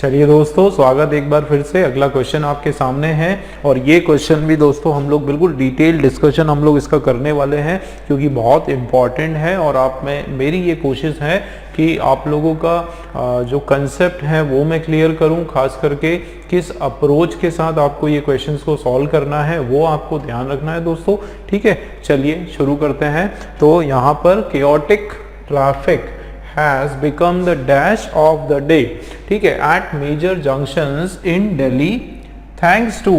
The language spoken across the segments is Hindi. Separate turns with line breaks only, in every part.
चलिए दोस्तों, स्वागत एक बार फिर से। अगला क्वेश्चन आपके सामने है और ये क्वेश्चन भी दोस्तों हम लोग बिल्कुल डिटेल डिस्कशन हम लोग इसका करने वाले हैं क्योंकि बहुत इम्पॉर्टेंट है। और आप में मेरी ये कोशिश है कि आप लोगों का जो कंसेप्ट है वो मैं क्लियर करूं, खास करके किस अप्रोच के साथ आपको ये क्वेश्चंस को सॉल्व करना है वो आपको ध्यान रखना है दोस्तों। ठीक है, चलिए शुरू करते हैं। तो यहाँ पर chaotic traffic has become the dash of the day, ठीक है, at major junctions in Delhi thanks to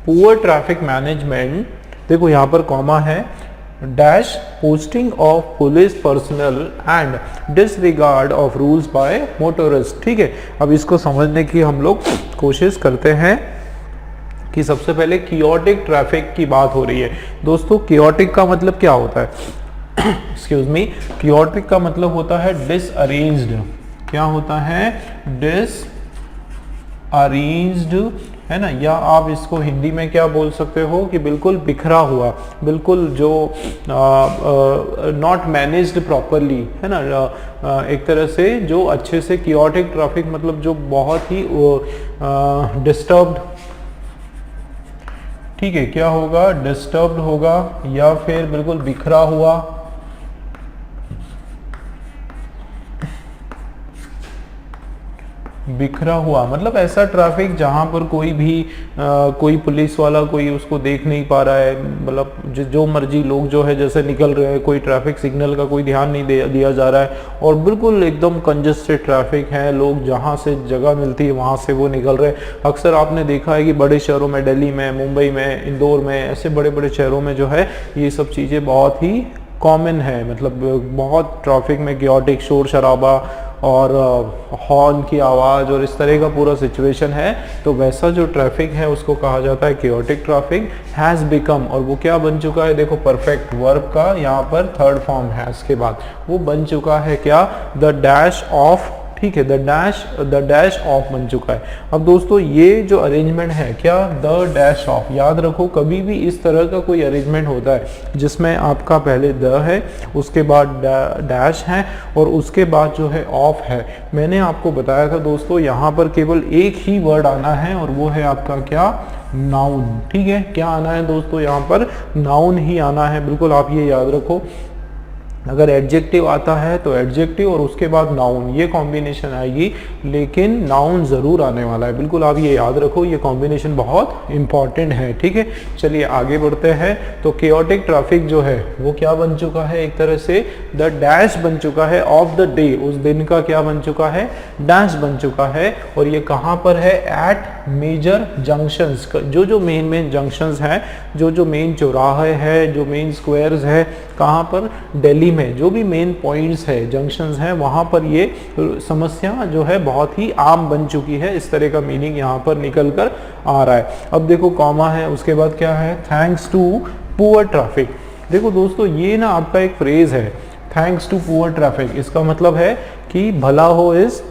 poor traffic management। देखो यहाँ पर कॉमा है, dash posting of police personnel and disregard of rules by motorists। ठीक है, अब इसको समझने की हम लोग कोशिश करते हैं कि सबसे पहले chaotic ट्रैफिक की बात हो रही है दोस्तों। chaotic का मतलब क्या होता है? एक्सक्यूज मी, chaotic का मतलब होता है डिसअरेंज्ड। क्या होता है? डिसअरेंज्ड, है ना। या आप इसको हिंदी में क्या बोल सकते हो कि बिल्कुल बिखरा हुआ, बिल्कुल जो नॉट मैनेज्ड प्रॉपरली, है ना। एक तरह से जो अच्छे से chaotic ट्रैफिक मतलब जो बहुत ही डिस्टर्ब्ड, ठीक है, क्या होगा? डिस्टर्ब्ड होगा या फिर बिल्कुल बिखरा हुआ, बिखरा हुआ मतलब ऐसा ट्रैफिक जहां पर कोई भी कोई पुलिस वाला कोई उसको देख नहीं पा रहा है, मतलब जो मर्जी लोग जो है जैसे निकल रहे हैं, कोई ट्रैफिक सिग्नल का कोई ध्यान नहीं दिया जा रहा है और बिल्कुल एकदम कंजेस्टेड ट्रैफिक है। लोग जहां से जगह मिलती है वहां से वो निकल रहे हैं। अक्सर आपने देखा है कि बड़े शहरों में, दिल्ली में, मुंबई में, इंदौर में, ऐसे बड़े बड़े शहरों में जो है ये सब चीज़ें बहुत ही कॉमन है। मतलब बहुत ट्रैफिक में chaotic, शोर शराबा और हॉर्न की आवाज़ और इस तरह का पूरा सिचुएशन है। तो वैसा जो ट्रैफिक है उसको कहा जाता है chaotic ट्रैफिक। हैज़ बिकम, और वो क्या बन चुका है? देखो परफेक्ट वर्ब का यहाँ पर थर्ड फॉर्म हैज़ के बाद वो बन चुका है क्या? The dash of. ठीक है, द डैश ऑफ बन चुका है। अब दोस्तों ये जो अरेंजमेंट है क्या? The dash of. याद रखो, कभी भी इस तरह का कोई अरेंजमेंट होता है जिसमें आपका पहले द है, उसके बाद डैश है और उसके बाद जो है ऑफ है। मैंने आपको बताया था दोस्तों यहाँ पर केवल एक ही वर्ड आना है और वो है आपका क्या? नाउन। ठीक है, क्या आना है दोस्तों? यहाँ पर नाउन ही आना है, बिल्कुल आप ये याद रखो। अगर एडजेक्टिव आता है तो एडजेक्टिव और उसके बाद नाउन, ये कॉम्बिनेशन आएगी, लेकिन नाउन ज़रूर आने वाला है, बिल्कुल आप ये याद रखो। ये कॉम्बिनेशन बहुत इंपॉर्टेंट है। ठीक है, चलिए आगे बढ़ते हैं। तो chaotic ट्रैफिक जो है वो क्या बन चुका है? एक तरह से द डैश बन चुका है ऑफ द डे। उस दिन का क्या बन चुका है? डैश बन चुका है। और ये कहाँ पर है? At major junctions. जो मेन जंक्शंस हैं, जो मेन चौराहे हैं, जो मेन स्क्वायर्स है, कहाँ पर? दिल्ली में जो भी मेन पॉइंट्स है, जंक्शंस हैं, वहाँ पर ये समस्या जो है बहुत ही आम बन चुकी है। इस तरह का मीनिंग यहाँ पर निकल कर आ रहा है। अब देखो कॉमा है, उसके बाद क्या है? Thanks to poor traffic. देखो दोस्तों ये ना आपका एक फ्रेज है, थैंक्स टू पुअर ट्रैफिक। इसका मतलब है कि भला हो इस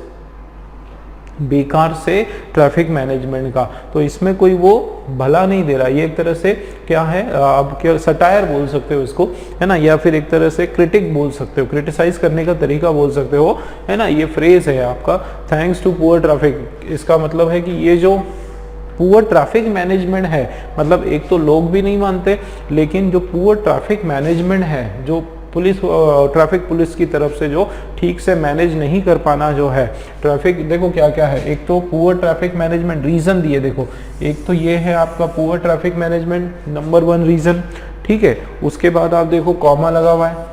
बेकार से ट्रैफिक मैनेजमेंट का। तो इसमें कोई वो भला नहीं दे रहा, ये एक तरह से क्या है, आप क्या सटायर बोल सकते हो इसको, है ना, या फिर एक तरह से क्रिटिक बोल सकते हो, क्रिटिसाइज करने का तरीका बोल सकते हो, है ना। ये फ्रेज है आपका थैंक्स टू पुअर ट्रैफिक। इसका मतलब है कि ये जो पुअर ट्रैफिक मैनेजमेंट है, मतलब एक तो लोग भी नहीं मानते, लेकिन जो पुअर ट्रैफिक मैनेजमेंट है, जो ट्रैफिक पुलिस की तरफ से जो ठीक से मैनेज नहीं कर पाना जो है ट्रैफिक, देखो क्या क्या है। एक तो पुअर ट्रैफिक मैनेजमेंट, रीज़न दिए देखो, एक तो ये है आपका poor traffic management, number 1 reason. ठीक है, उसके बाद आप देखो कॉमा लगा हुआ है,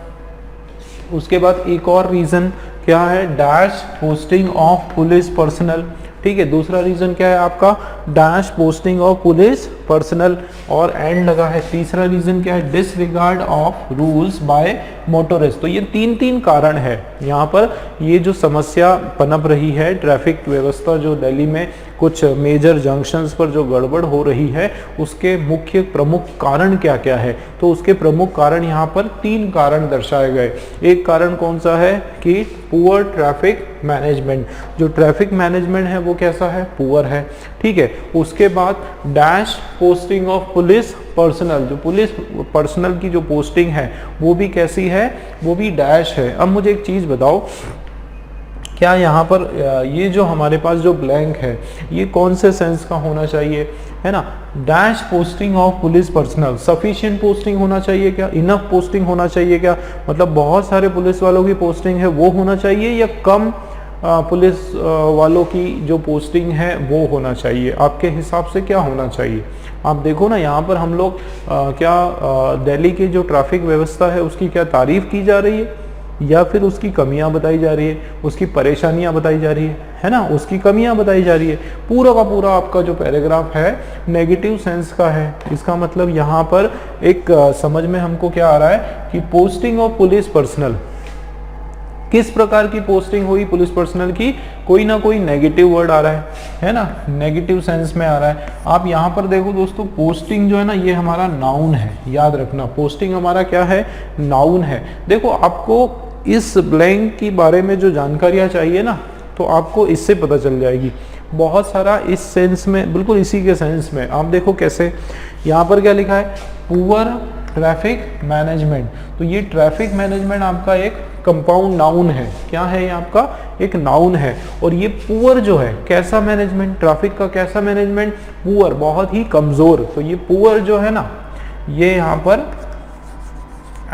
उसके बाद एक और रीज़न क्या है? Dash posting of police personnel. ठीक है, दूसरा रीज़न क्या है आपका? Dash posting of police personnel और एंड लगा है। तीसरा रीज़न क्या है? Disregard of rules by motorist. तो ये तीन कारण है यहाँ पर। ये जो समस्या पनप रही है, ट्रैफिक व्यवस्था जो दिल्ली में कुछ मेजर जंक्शंस पर जो गड़बड़ हो रही है, उसके मुख्य प्रमुख कारण क्या क्या है? तो उसके प्रमुख कारण यहाँ पर 3 कारण दर्शाए गए। एक कारण कौन सा है? कि पुअर ट्रैफिक मैनेजमेंट। जो ट्रैफिक मैनेजमेंट है वो कैसा है? पुअर है। ठीक है, उसके बाद dash posting of police personal. जो पुलिस पर्सनल की जो पोस्टिंग है वो भी कैसी है? वो भी डैश है। अब मुझे एक चीज़ बताओ क्या यहाँ पर ये जो हमारे पास जो ब्लैंक है ये कौन से सेंस का होना चाहिए, है ना। Dash posting of police personal, sufficient posting होना चाहिए क्या, इनफ पोस्टिंग होना चाहिए क्या, मतलब बहुत सारे पुलिस वालों की पोस्टिंग है वो होना चाहिए, या कम पुलिस वालों की जो पोस्टिंग है वो होना चाहिए, आपके हिसाब से क्या होना चाहिए। आप देखो ना यहाँ पर हम लोग दिल्ली की जो ट्रैफिक व्यवस्था है उसकी क्या तारीफ की जा रही है या फिर उसकी कमियां बताई जा रही है, उसकी परेशानियां बताई जा रही है ना, उसकी कमियां बताई जा रही है। पूरा का पूरा आपका जो पैराग्राफ है नेगेटिव सेंस का है। इसका मतलब यहाँ पर एक समझ में हमको क्या आ रहा है कि पोस्टिंग ऑफ पुलिस पर्सनल, किस प्रकार की पोस्टिंग हुई पुलिस पर्सनल की, कोई ना कोई नेगेटिव वर्ड आ रहा है ना, नेगेटिव सेंस में आ रहा है। आप यहाँ पर देखो दोस्तों, पोस्टिंग जो है ना ये हमारा नाउन है, याद रखना पोस्टिंग हमारा क्या है, नाउन है। देखो आपको इस ब्लैंक के बारे में जो जानकारियाँ चाहिए ना तो आपको इससे पता चल जाएगी। बहुत सारा इस सेंस में, बिल्कुल इसी के सेंस में। आप देखो कैसे, यहाँ पर क्या लिखा है, पुअर ट्रैफिक मैनेजमेंट। तो ये ट्रैफिक मैनेजमेंट आपका एक कंपाउंड नाउन है। क्या है ये आपका एक नाउन है। और ये पुअर जो है, कैसा मैनेजमेंट, ट्रैफिक का कैसा मैनेजमेंट, पुअर, बहुत ही कमजोर। तो ये पुअर जो है ना ये यहाँ पर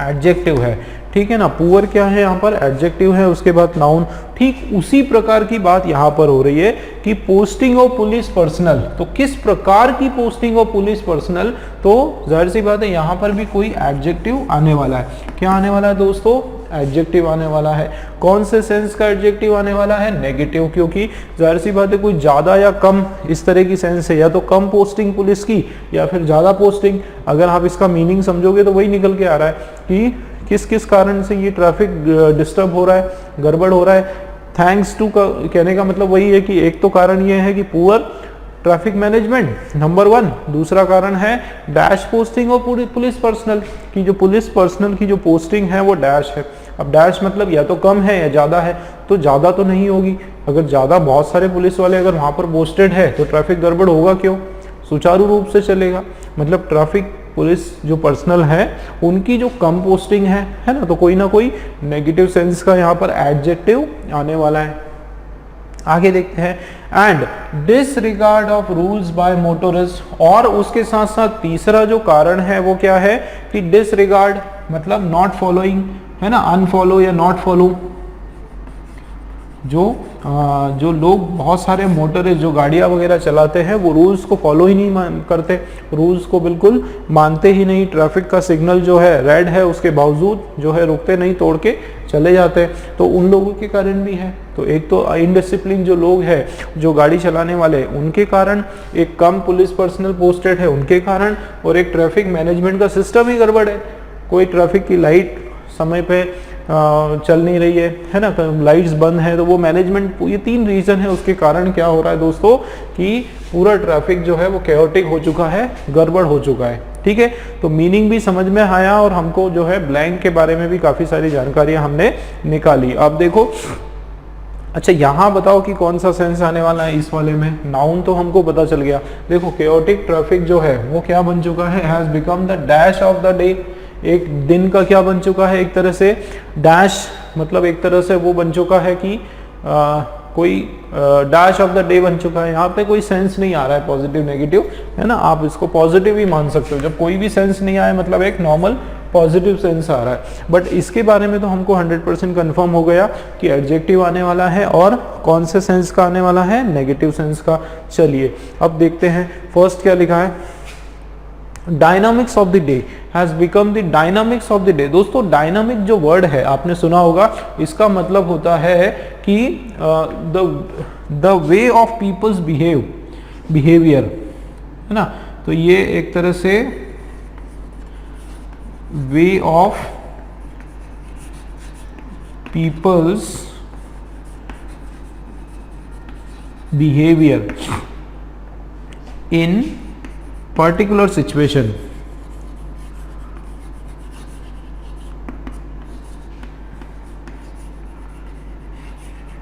एडजेक्टिव है, ठीक है ना। पुअर क्या है यहाँ पर, एडजेक्टिव है, उसके बाद नाउन। ठीक उसी प्रकार की बात यहाँ पर हो रही है कि पोस्टिंग ऑफ पुलिस पर्सनल, तो किस प्रकार की पोस्टिंग ऑफ पुलिस पर्सनल, तो जाहिर सी बात है यहाँ पर भी कोई एडजेक्टिव आने वाला है। क्या आने वाला है दोस्तों, एडजेक्टिव आने वाला है। कौन से सेंस का एडजेक्टिव आने वाला है, नेगेटिव, क्योंकि जाहिर सी बात है कोई ज्यादा या कम इस तरह की सेंस है, या तो कम पोस्टिंग पुलिस की या फिर ज्यादा पोस्टिंग। अगर आप इसका मीनिंग समझोगे तो वही निकल के आ रहा है कि किस किस कारण से ये ट्रैफिक डिस्टर्ब हो रहा है, गड़बड़ हो रहा है। थैंक्स टू का कहने का मतलब वही है कि एक तो कारण ये है कि पुअर ट्रैफिक मैनेजमेंट नंबर 1, दूसरा कारण है डैश पोस्टिंग और पुलिस पर्सनल की जो पुलिस पर्सनल की जो पोस्टिंग है वो डैश है। अब डैश मतलब या तो कम है या ज़्यादा है, तो ज़्यादा तो नहीं होगी। अगर ज़्यादा बहुत सारे पुलिस वाले अगर वहाँ पर पोस्टेड है तो ट्रैफिक गड़बड़ होगा क्यों, सुचारू रूप से चलेगा। मतलब ट्रैफिक पुलिस जो पर्सनल है उनकी जो कम पोस्टिंग है ना, तो कोई ना कोई नेगेटिव सेंस का यहाँ पर एडजेक्टिव आने वाला है। आगे देखते हैं, and disregard of rules by motorist. और उसके साथ साथ तीसरा जो कारण है वो क्या है कि डिसरिगार्ड मतलब नॉट फॉलोइंग, है ना, अनफॉलो या नॉट फॉलो। जो लोग बहुत सारे मोटरिस्ट जो गाड़ियाँ वगैरह चलाते हैं वो रूल्स को फॉलो ही नहीं करते, रूल्स को बिल्कुल मानते ही नहीं। ट्रैफिक का सिग्नल जो है रेड है उसके बावजूद जो है रुकते नहीं, तोड़ के चले जाते हैं, तो उन लोगों के कारण भी है। तो एक तो इनडिसिप्लिन जो लोग हैं जो गाड़ी चलाने वाले उनके कारण, एक कम पुलिस पर्सनल पोस्टेड है उनके कारण, और एक ट्रैफिक मैनेजमेंट का सिस्टम ही गड़बड़ है। कोई ट्रैफिक की लाइट समय पे चल नहीं रही है ना, लाइट्स बंद है, तो वो मैनेजमेंट, ये 3 रीजन है। उसके कारण क्या हो रहा है दोस्तों कि पूरा ट्रैफिक जो है वो कैओटिक हो चुका है, गड़बड़ हो चुका है। ठीक है, तो मीनिंग भी समझ में आया और हमको जो है ब्लैंक के बारे में भी काफी सारी जानकारियां हमने निकाली। अब देखो, अच्छा यहाँ बताओ कि कौन सा सेंस आने वाला है इस वाले में। नाउन तो हमको पता चल गया। देखो कैओटिक ट्रैफिक जो है वो क्या बन चुका है, has become the dash of the day. एक दिन का क्या बन चुका है, एक तरह से डैश, मतलब एक तरह से वो बन चुका है कि कोई डैश ऑफ द डे बन चुका है। यहाँ पे कोई सेंस नहीं आ रहा है पॉजिटिव नेगेटिव, है ना, आप इसको पॉजिटिव ही मान सकते हो। जब कोई भी सेंस नहीं आए मतलब एक नॉर्मल पॉजिटिव सेंस आ रहा है। बट इसके बारे में तो हमको 100% कंफर्म हो गया कि एडजेक्टिव आने वाला है, और कौन से सेंस का आने वाला है, नेगेटिव सेंस का। चलिए अब देखते हैं फर्स्ट क्या लिखा है, dynamics of the day has become the dynamics of the day. दोस्तों डायनामिक जो वर्ड है आपने सुना होगा, इसका मतलब होता है कि the way of peoples behaviour, है ना। तो ये एक तरह से way of peoples behaviour in particular situation.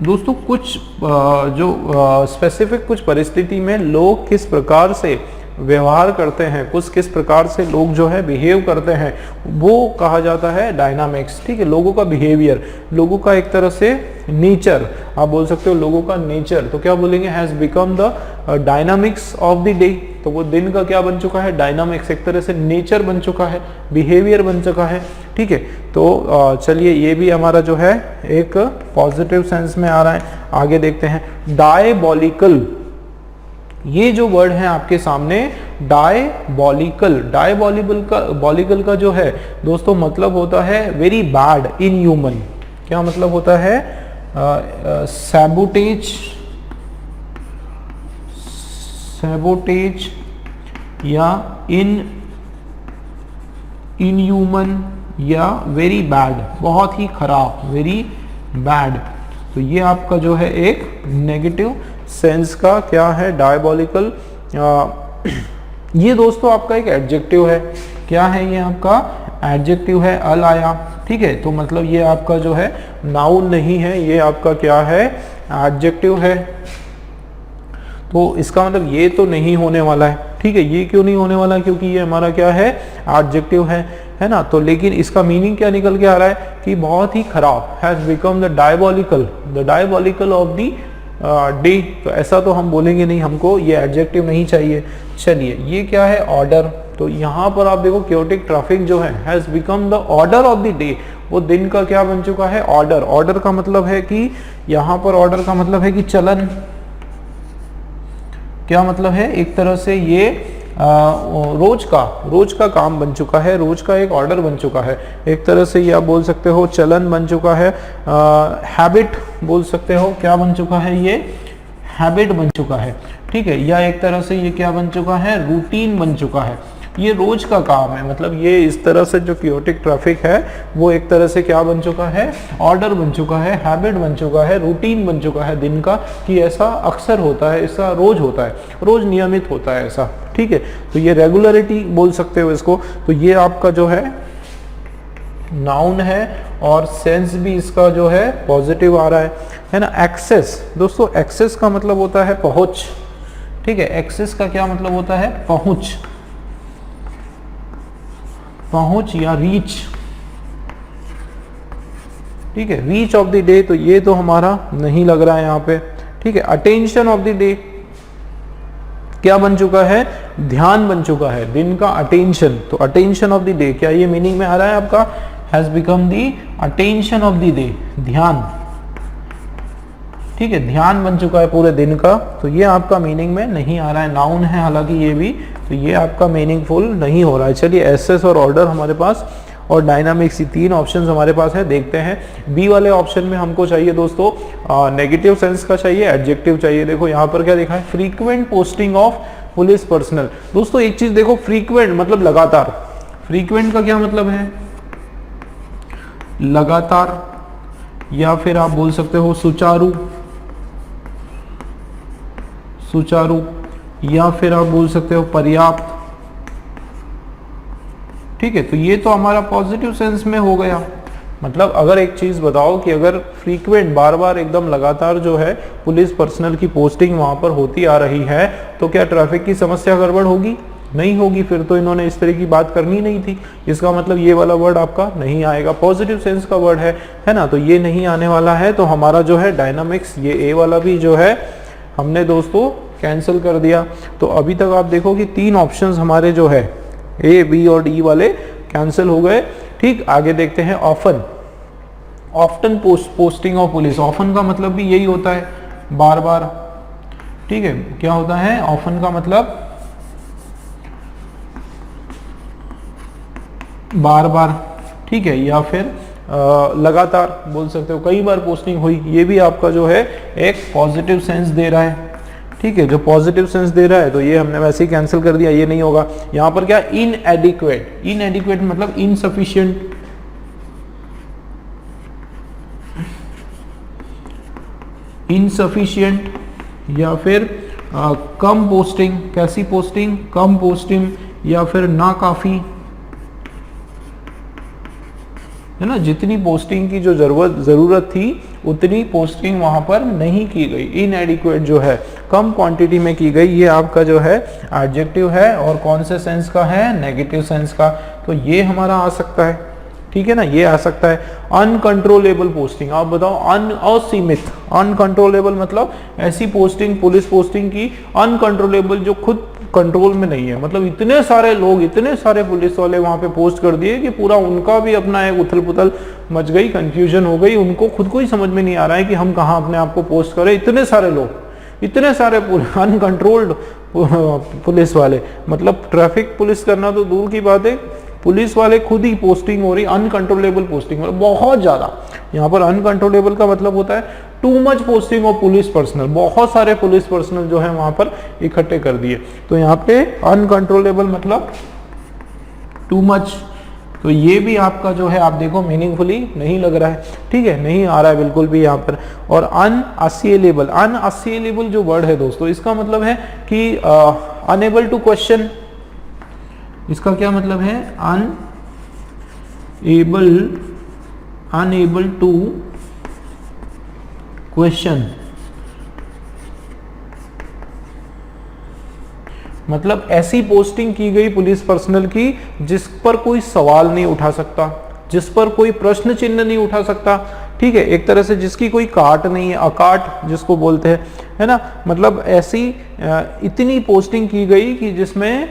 दोस्तों कुछ जो स्पेसिफिक कुछ परिस्थिति में लोग किस प्रकार से व्यवहार करते हैं, कुछ किस प्रकार से लोग जो है बिहेव करते हैं, वो कहा जाता है डायनामिक्स। ठीक है, लोगों का बिहेवियर, लोगों का एक तरह से नेचर, आप बोल सकते हो लोगों का नेचर, तो क्या बोलेंगे, has become the dynamics of the day. तो वो दिन का क्या बन चुका है, डायनामिक्स, एक तरह से नेचर बन चुका है, बिहेवियर बन चुका है। ठीक है, तो चलिए ये भी हमारा जो है एक पॉजिटिव सेंस में आ रहा है। आगे देखते हैं, डायबॉलिकल, ये जो वर्ड है आपके सामने डायबॉलिकल, डायबॉलिकल का जो है दोस्तों मतलब होता है वेरी बैड, इनह्यूमन। क्या मतलब होता है, सैबोटेज या इनह्यूमन या वेरी बैड, बहुत ही खराब, वेरी बैड। तो ये आपका जो है एक नेगेटिव सेंस का क्या है, डायबॉलिकल। ये दोस्तों आपका एक एडजेक्टिव है। क्या है ये आपका एडजेक्टिव है, अल आया। ठीक है, तो मतलब ये आपका जो है नाउन नहीं है, ये आपका क्या है, एडजेक्टिव है। तो इसका मतलब ये तो नहीं होने वाला है। ठीक है, ये क्यों नहीं होने वाला, क्योंकि ये हमारा क्या है, एडजेक्टिव है ना। तो लेकिन इसका मीनिंग क्या निकल के आ रहा है कि बहुत ही खराब, has become the diabolical of the day. तो ऐसा तो हम बोलेंगे नहीं, हमको ये एडजेक्टिव नहीं चाहिए। चलिए ये क्या है, ऑर्डर। तो यहाँ पर आप देखो क्योटिक ट्रैफिक जो है has become the order of the day, वो दिन का क्या बन चुका है, ऑर्डर। ऑर्डर का मतलब है कि यहाँ पर ऑर्डर का मतलब है कि चलन। क्या मतलब है, एक तरह से ये रोज का काम बन चुका है, रोज का एक ऑर्डर बन चुका है। एक तरह से ये आप बोल सकते हो चलन बन चुका है, हैबिट बोल सकते हो, क्या बन चुका है, ये हैबिट बन चुका है। ठीक है, या एक तरह से ये क्या बन चुका है, रूटीन बन चुका है, ये रोज का काम है। मतलब ये इस तरह से जो क्योटिक ट्रैफिक है वो एक तरह से क्या बन चुका है, ऑर्डर बन चुका है, हैबिट बन चुका है, रूटीन बन चुका है दिन का, कि ऐसा अक्सर होता है, ऐसा रोज होता है, रोज नियमित होता है ऐसा। ठीक है, तो ये रेगुलरिटी बोल सकते हो इसको। तो ये आपका जो है नाउन है और सेंस भी इसका जो है पॉजिटिव आ रहा है ना। एक्सेस, दोस्तों एक्सेस का मतलब होता है पहुंच। ठीक है, एक्सेस का क्या मतलब होता है, पहुंच या रीच। ठीक है, रीच ऑफ द डे, तो ये तो हमारा नहीं लग रहा है यहाँ पे। ठीक है, अटेंशन ऑफ द डे क्या बन चुका है, ध्यान बन चुका है, दिन का अटेंशन। तो अटेंशन ऑफ द डे, क्या ये मीनिंग में आ रहा है आपका, has become the attention of the day, ध्यान। ठीक है, ध्यान बन चुका है पूरे दिन का। तो ये आपका मीनिंग में नहीं आ रहा है, नाउन है हालांकि ये भी, तो ये आपका मीनिंगफुल नहीं हो रहा है। चलिए एसेस और ऑर्डर हमारे पास और डायनामिक्स, ये तीन ऑप्शंस हमारे पास है। देखते हैं बी वाले ऑप्शन में हमको चाहिए दोस्तों नेगेटिव सेंस का चाहिए, एडजेक्टिव चाहिए। देखो यहाँ पर क्या लिखा है, frequent posting of police personal. दोस्तों एक चीज देखो, फ्रीक्वेंट मतलब लगातार, फ्रीक्वेंट का क्या मतलब है, लगातार, या फिर आप बोल सकते हो सुचारू, या फिर आप बोल सकते हो पर्याप्त। ठीक है, तो ये तो हमारा पॉजिटिव सेंस में हो गया। मतलब अगर एक चीज बताओ कि अगर फ्रीक्वेंट, बार बार एकदम लगातार जो है पुलिस पर्सनल की पोस्टिंग वहां पर होती आ रही है, तो क्या ट्रैफिक की समस्या गड़बड़ होगी, नहीं होगी। फिर तो इन्होंने इस तरह की बात करनी नहीं थी। इसका मतलब ये वाला वर्ड आपका नहीं आएगा, पॉजिटिव सेंस का वर्ड है ना, तो ये नहीं आने वाला है। तो हमारा जो है डायनामिक्स, ये ए वाला भी जो है हमने दोस्तों कैंसिल कर दिया। तो अभी तक आप देखो कि तीन ऑप्शंस हमारे जो है ए, बी और डी वाले कैंसिल हो गए। ठीक, आगे देखते हैं often, often posting of police. Often का मतलब भी यही होता है, बार बार। ठीक है, क्या होता है ऑफन का मतलब, बार बार। ठीक है, या फिर लगातार बोल सकते हो, कई बार पोस्टिंग हुई, ये भी आपका जो है एक पॉजिटिव सेंस दे रहा है। ठीक है, जो पॉजिटिव सेंस दे रहा है तो ये हमने वैसे ही कैंसिल कर दिया, ये नहीं होगा। यहां पर क्या, इनएडिक्वेट, इनएडिक्वेट मतलब इनसफिशिएंट, इनसफिशिएंट, या फिर कम पोस्टिंग, कैसी पोस्टिंग, कम पोस्टिंग, या फिर नाकाफी, है ना, जितनी पोस्टिंग की जो जरूरत थी उतनी पोस्टिंग वहां पर नहीं की गई, इनएडिक्वेट जो है, कम क्वांटिटी में की गई। ये आपका जो है एडजेक्टिव है और कौन से सेंस का है, नेगेटिव सेंस का। तो ये हमारा आ सकता है, ठीक है ना, ये आ सकता है। अनकंट्रोलेबल पोस्टिंग, आप बताओ, असीमित, अनकंट्रोलेबल मतलब ऐसी पोस्टिंग, पुलिस पोस्टिंग की अनकंट्रोलेबल जो खुद कंट्रोल में नहीं है, मतलब इतने सारे लोग, इतने सारे पुलिस वाले वहां पे पोस्ट कर दिए कि पूरा उनका भी अपना एक उथल पुथल मच गई, कंफ्यूजन हो गई, उनको खुद को ही समझ में नहीं आ रहा है कि हम कहाँ अपने आप को पोस्ट करें। इतने सारे लोग, इतने सारे अनकंट्रोल्ड पुलिस वाले, मतलब ट्रैफिक पुलिस करना तो दूर की बात है, पुलिस वाले खुद ही पोस्टिंग हो रही, अनकंट्रोलेबल पोस्टिंग, मतलब बहुत ज्यादा। यहाँ पर अनकंट्रोलेबल का मतलब होता है too much posting of police personal, बहुत सारे पुलिस पर्सनल जो है वहां पर इकट्ठे कर दिए। तो यहाँ पे अनकंट्रोलेबल मतलब टू मच। तो ये भी आपका जो है आप देखो मीनिंगफुली नहीं लग रहा है, ठीक है, नहीं आ रहा है बिल्कुल भी यहाँ पर। और अनअसेलेबल, अनअसेलेबल जो वर्ड है दोस्तों, इसका मतलब है कि अनएबल टू क्वेश्चन। इसका क्या मतलब है, अनएबल टू क्वेश्चन, मतलब ऐसी पोस्टिंग की गई पुलिस पर्सनल की जिस पर कोई सवाल नहीं उठा सकता, जिस पर कोई प्रश्न चिन्ह नहीं उठा सकता, ठीक है, एक तरह से जिसकी कोई काट नहीं है, अकाट जिसको बोलते हैं, है ना, मतलब ऐसी इतनी पोस्टिंग की गई कि जिसमें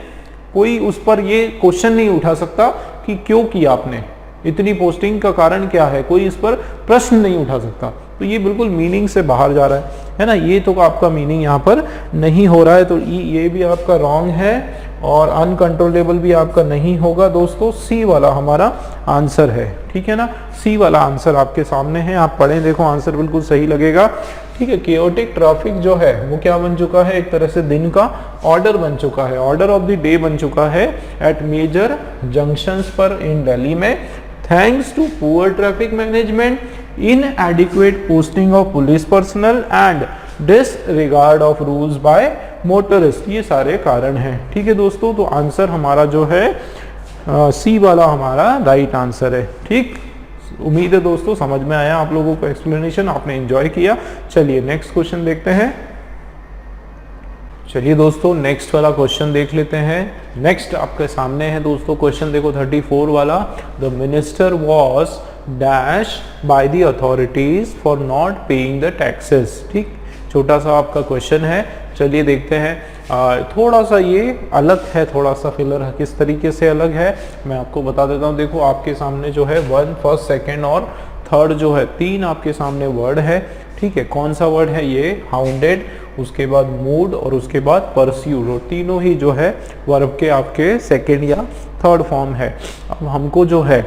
कोई उस पर ये क्वेश्चन नहीं उठा सकता कि क्यों किया आपने, इतनी पोस्टिंग का कारण क्या है, कोई इस पर प्रश्न नहीं उठा सकता। तो ये बिल्कुल मीनिंग से बाहर जा रहा है ना, ये तो आपका मीनिंग यहाँ पर नहीं हो रहा है, तो ये भी आपका रॉन्ग है। और अनकंट्रोलेबल भी आपका नहीं होगा दोस्तों, सी वाला हमारा आंसर है, ठीक है ना, सी वाला आंसर आपके सामने है, आप पढ़ें, देखो आंसर बिल्कुल सही लगेगा, ठीक है। केओटिक ट्रैफिक जो है वो क्या बन चुका है, एक तरह से दिन का ऑर्डर बन चुका है, ऑर्डर ऑफ द डे बन चुका है एट मेजर जंक्शंस पर इन दिल्ली में, thanks to poor traffic management, inadequate posting of police personnel and disregard of rules by motorist, ये सारे कारण हैं, ठीक है दोस्तों। तो आंसर हमारा जो है सी वाला हमारा राइट आंसर है, ठीक। उम्मीद है दोस्तों समझ में आया आप लोगों को, एक्सप्लेनेशन आपने एंजॉय किया। चलिए नेक्स्ट क्वेश्चन देखते हैं। चलिए दोस्तों नेक्स्ट वाला क्वेश्चन देख लेते हैं। नेक्स्ट आपके सामने है दोस्तों क्वेश्चन, देखो 34 वाला, the minister was dash by the authorities for not paying the taxes, ठीक, छोटा सा आपका क्वेश्चन है। चलिए देखते हैं, थोड़ा सा ये अलग है, थोड़ा सा फिलर है, किस तरीके से अलग है मैं आपको बता देता हूँ। देखो आपके सामने जो है 1, फर्स्ट, सेकंड और थर्ड जो है 3 आपके सामने वर्ड है, ठीक है। कौन सा वर्ड है ये, हाउंडेड, उसके बाद मूड और उसके बाद परस्यूड, और तीनों ही जो है वर्ब के आपके सेकंड या थर्ड फॉर्म है। अब हमको जो है,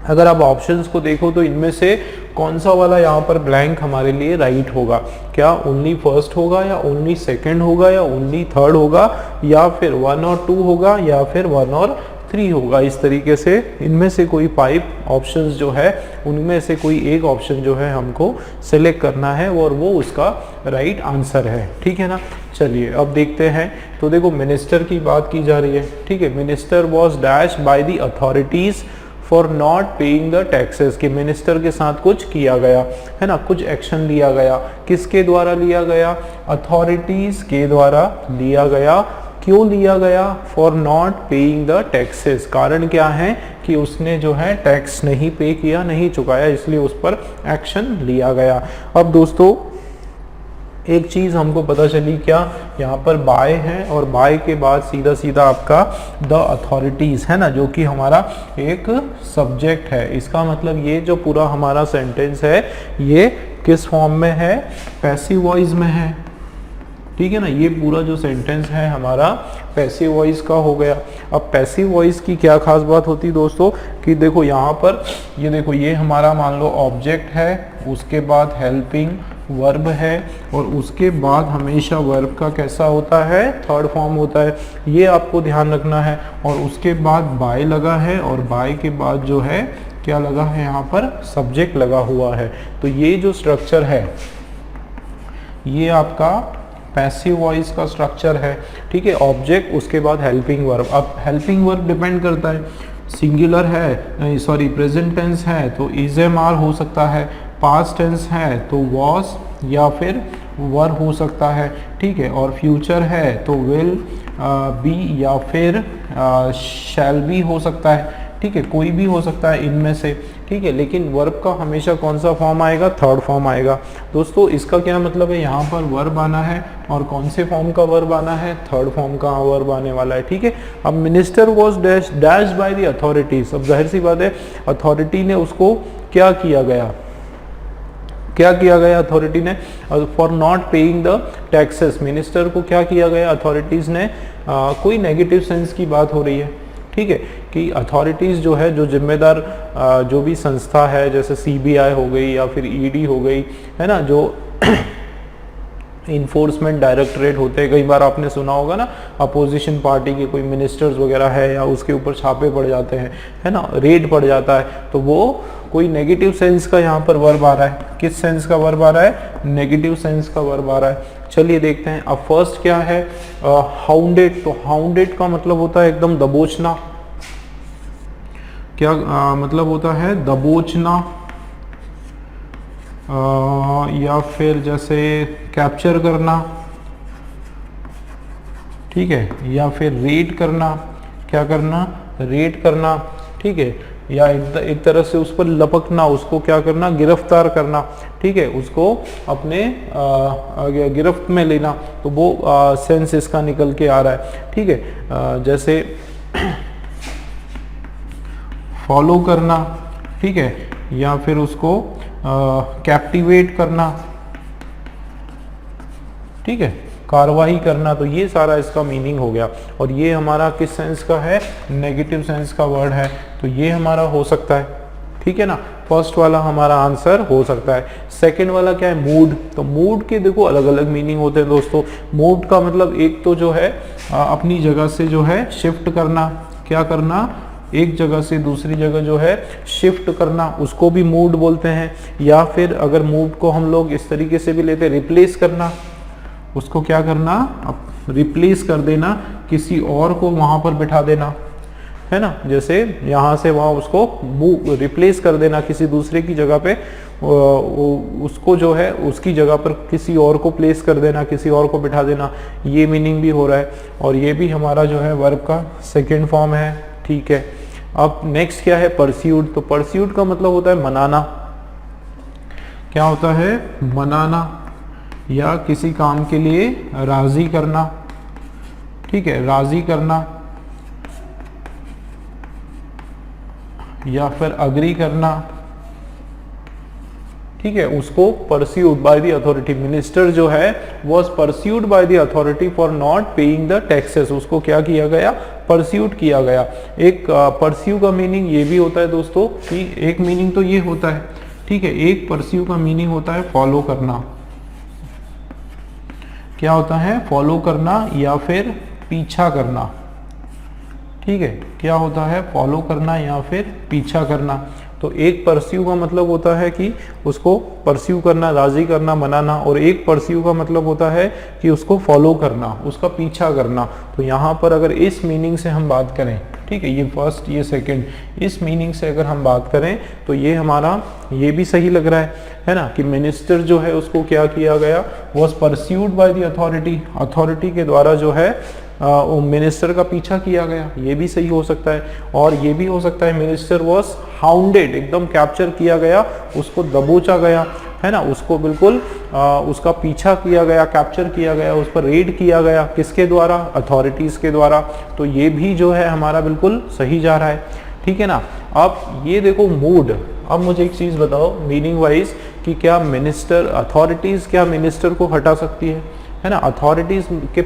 अगर आप ऑप्शंस को देखो तो इनमें से कौन सा वाला यहाँ पर ब्लैंक हमारे लिए राइट होगा, क्या ओनली फर्स्ट होगा या ओनली सेकंड होगा या ओनली थर्ड होगा या फिर 1 और 2 होगा या फिर 1 और 3 होगा। इस तरीके से इनमें से कोई 5 ऑप्शंस जो है उनमें से कोई एक ऑप्शन जो है हमको सिलेक्ट करना है और वो उसका राइट आंसर है, ठीक है ना। चलिए अब देखते हैं। तो देखो मिनिस्टर की बात की जा रही है, ठीक है, minister was dash by the authorities for not paying the taxes, कि मिनिस्टर के साथ कुछ किया गया है ना, कुछ एक्शन लिया गया, किसके द्वारा लिया गया, अथॉरिटीज के द्वारा लिया गया। क्यों लिया गया, for not paying the taxes, कारण क्या है कि उसने जो है टैक्स नहीं पे किया, नहीं चुकाया, इसलिए उस पर एक्शन लिया गया। अब दोस्तों एक चीज हमको पता चली, क्या यहाँ पर बाय है और बाय के बाद सीधा सीधा आपका द अथॉरिटीज है ना, जो कि हमारा एक सब्जेक्ट है। इसका मतलब ये जो पूरा हमारा सेंटेंस है ये किस फॉर्म में है, पैसिव वॉइस में है, ठीक है ना। ये पूरा जो सेंटेंस है हमारा पैसिव वॉइस का हो गया। अब पैसिव वॉइस की क्या खास बात होती है दोस्तों, कि देखो यहाँ पर ये देखो, ये हमारा मान लो ऑब्जेक्ट है, उसके बाद हेल्पिंग वर्ब है और उसके बाद हमेशा वर्ब का कैसा होता है, थर्ड फॉर्म होता है, ये आपको ध्यान रखना है। और उसके बाद बाय लगा है और बाय के बाद जो है क्या लगा है, यहाँ पर सब्जेक्ट लगा हुआ है। तो ये जो स्ट्रक्चर है ये आपका पैसिव वॉइस का स्ट्रक्चर है, ठीक है। ऑब्जेक्ट, उसके बाद हेल्पिंग वर्ब। अब हेल्पिंग वर्ब डिपेंड करता है, सिंगुलर है, सॉरी प्रेजेंट टेंस है तो इज एम आर हो सकता है, पास्ट टेंस है तो वॉज या फिर वर हो सकता है, ठीक है, और फ्यूचर है तो विल बी या फिर शैल बी हो सकता है, ठीक है, कोई भी हो सकता है इनमें से, ठीक है। लेकिन वर्ब का हमेशा कौन सा फॉर्म आएगा? थर्ड फॉर्म आएगा। दोस्तों इसका क्या मतलब है, यहाँ पर वर्ब आना है और कौन से फॉर्म का वर्ब आना है? थर्ड फॉर्म का वर्ब आने वाला है, ठीक है। अब minister was dash by the authorities, अब जाहिर सी बात है अथॉरिटी ने उसको क्या किया गया, क्या किया गया अथॉरिटी ने? For not paying the taxes, minister को क्या किया गया अथॉरिटीज ने? कोई नेगेटिव सेंस की बात हो रही है, ठीक है, कि अथॉरिटीज़ जो है, जो जिम्मेदार जो भी संस्था है, जैसे सीबीआई हो गई या फिर ईडी हो गई, है ना, जो इन्फोर्समेंट डायरेक्टरेट होते हैं, कई बार आपने सुना होगा ना, अपोजिशन पार्टी के कोई मिनिस्टर्स वगैरह है या उसके ऊपर छापे पड़ जाते हैं, है ना, रेड पड़ जाता है, तो वो कोई नेगेटिव सेंस का यहाँ पर वर्ब आ रहा है। किस सेंस का वर्ब आ रहा है? नेगेटिव सेंस का वर्ब आ रहा है। चलिए देखते हैं। अब फर्स्ट क्या है? हाउंडेड। तो हाउंडेड का मतलब होता है एकदम दबोचना। क्या मतलब होता है? दबोचना, या फिर जैसे कैप्चर करना, ठीक है, या फिर रेड करना। क्या करना? रेड करना, ठीक है, या एक तरह से उस पर लपकना, उसको क्या करना? गिरफ्तार करना, ठीक है, उसको अपने गिरफ्त में लेना। तो वो सेंस इसका निकल के आ रहा है, ठीक है। जैसे फॉलो करना, ठीक है, या फिर उसको कैप्टिवेट करना, ठीक है, कार्रवाई करना। तो ये सारा इसका मीनिंग हो गया। और ये हमारा किस सेंस का है? नेगेटिव सेंस का वर्ड है। तो ये हमारा हो सकता है, ठीक है ना। फर्स्ट वाला हमारा आंसर हो सकता है। सेकंड वाला क्या है? मूड। तो मूड के देखो अलग अलग मीनिंग होते हैं दोस्तों। मूड का मतलब एक तो जो है अपनी जगह से जो है शिफ्ट करना। क्या करना? एक जगह से दूसरी जगह जो है शिफ्ट करना, उसको भी मूड बोलते हैं। या फिर अगर मूड को हम लोग इस तरीके से भी लेते हैं, रिप्लेस करना, उसको क्या करना? अब रिप्लेस कर देना, किसी और को वहां पर बिठा देना, है ना, जैसे यहाँ से वहाँ उसको रिप्लेस कर देना, किसी दूसरे की जगह पे उसको जो है उसकी जगह पर किसी और को प्लेस कर देना, किसी और को बिठा देना। ये मीनिंग भी हो रहा है और ये भी हमारा जो है वर्ब का सेकेंड फॉर्म है, ठीक है। अब नेक्स्ट क्या है? परस्यूट। तो परस्यूट का मतलब होता है मनाना। क्या होता है? मनाना, या किसी काम के लिए राजी करना, ठीक है, राजी करना, या फिर अग्री करना, ठीक है, उसको pursued by the authority. Minister जो है was pursued by the authority for not paying the taxes. उसको क्या किया गया? परस्यूड किया गया। एक परस्यू का मीनिंग ये भी होता है दोस्तों, कि एक मीनिंग तो ये होता है, ठीक है, एक परस्यू का मीनिंग होता है फॉलो करना। क्या होता है? फॉलो करना या फिर पीछा करना, ठीक है, क्या होता है? फॉलो करना या फिर पीछा करना। तो एक परस्यू का मतलब होता है कि उसको परस्यू करना, राजी करना, मनाना, और एक परस्यू का मतलब होता है कि उसको फॉलो करना, उसका पीछा करना। तो यहाँ पर अगर इस मीनिंग से हम बात करें, ठीक है, ये फर्स्ट ये सेकंड, इस मीनिंग से अगर हम बात करें तो ये हमारा ये भी सही लग रहा है ना, कि मिनिस्टर जो है उसको क्या किया गया? Was pursued by the authority. Authority के द्वारा जो है वो मिनिस्टर का पीछा किया गया, ये भी सही हो सकता है। और ये भी हो सकता है मिनिस्टर वॉज हाउंडेड, एकदम कैप्चर किया गया, उसको दबोचा गया, है ना, उसको बिल्कुल उसका पीछा किया गया, कैप्चर किया गया, उस पर रेड किया गया। किसके द्वारा? अथॉरिटीज़ के द्वारा। तो ये भी जो है हमारा बिल्कुल सही जा रहा है, ठीक है ना। अब ये देखो मूड। अब मुझे एक चीज़ बताओ मीनिंग वाइज, कि क्या मिनिस्टर, अथॉरिटीज़ क्या मिनिस्टर को हटा सकती है ना। अथॉरिटीज के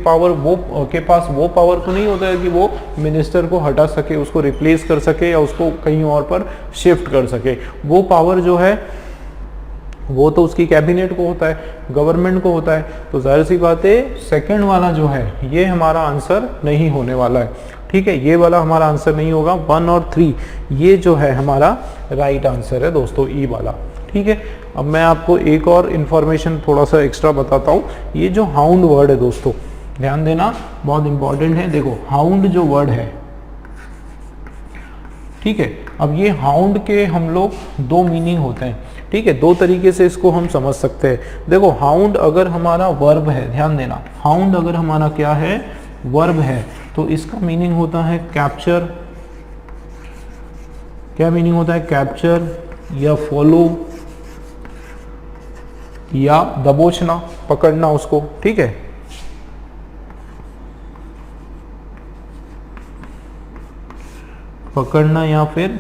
पास वो पावर तो नहीं होता है कि वो मिनिस्टर को हटा सके, उसको रिप्लेस कर सके या उसको कहीं और पर शिफ्ट कर सके। वो पावर जो है वो तो उसकी कैबिनेट को होता है, गवर्नमेंट को होता है। तो जाहिर सी बात है सेकंड वाला जो है ये हमारा आंसर नहीं होने वाला है, ठीक है, ये वाला हमारा आंसर नहीं होगा। 1 और 3 ये जो है हमारा राइट आंसर है दोस्तों, ई वाला, ठीक है। अब मैं आपको एक और इन्फॉर्मेशन थोड़ा सा एक्स्ट्रा बताता हूँ। ये जो हाउंड वर्ड है दोस्तों, ध्यान देना, बहुत इंपॉर्टेंट है। देखो हाउंड जो वर्ड है, ठीक है। अब ये हाउंड के हम लोग दो मीनिंग होते हैं, ठीक है, दो तरीके से इसको हम समझ सकते हैं। देखो हाउंड अगर हमारा वर्ब है, ध्यान देना, हाउंड अगर हमारा क्या है, वर्ब है, तो इसका मीनिंग होता है कैप्चर। क्या मीनिंग होता है? कैप्चर या फॉलो या दबोचना, पकड़ना उसको, ठीक है। पकड़ना या फिर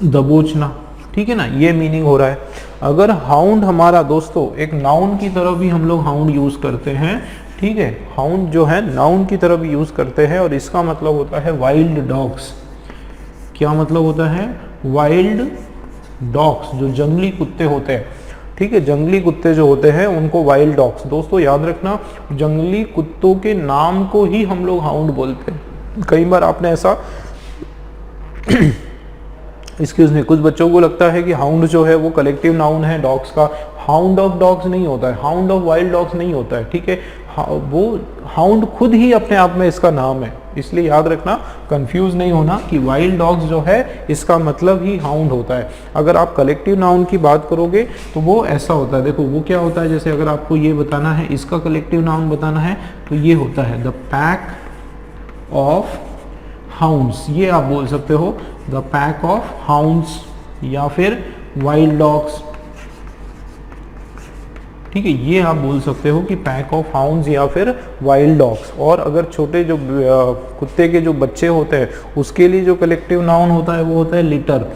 दबोचना, ठीक है ना, ये मीनिंग हो रहा है। अगर हाउंड हमारा दोस्तों एक नाउन की तरह भी हम लोग हाउंड यूज करते हैं, ठीक है, हाउंड जो है नाउन की तरह भी यूज करते हैं और इसका मतलब होता है वाइल्ड डॉग्स। क्या मतलब होता है? वाइल्ड डॉग्स, जो जंगली कुत्ते होते हैं, ठीक है, जंगली कुत्ते जो होते हैं उनको वाइल्ड डॉग्स। दोस्तों याद रखना, जंगली कुत्तों के नाम को ही हम लोग हाउंड बोलते हैं। कई बार आपने ऐसा एक्सक्यूज मी, कुछ बच्चों को लगता है कि हाउंड जो है वो कलेक्टिव नाउन है डॉग्स का। हाउंड ऑफ डॉग्स नहीं होता है, हाउंड ऑफ वाइल्ड डॉग्स नहीं होता है, ठीक है। वो हाउंड खुद ही अपने आप में इसका नाम है, इसलिए याद रखना, कंफ्यूज नहीं होना कि वाइल्ड डॉग्स जो है इसका मतलब ही हाउंड होता है। अगर आप कलेक्टिव नाउन की बात करोगे तो वो ऐसा होता है, देखो वो क्या होता है, जैसे अगर आपको ये बताना है, इसका कलेक्टिव नाउन बताना है, तो ये होता है द पैक ऑफ हाउंड्स, ये आप बोल सकते हो द पैक ऑफ हाउंड्स या फिर वाइल्ड डॉग्स, ठीक है, ये आप बोल सकते हो कि पैक ऑफ हाउंड्स या फिर वाइल्ड डॉग्स। और अगर छोटे जो कुत्ते के जो बच्चे होते हैं उसके लिए जो कलेक्टिव नाउन होता है वो होता है लिटर,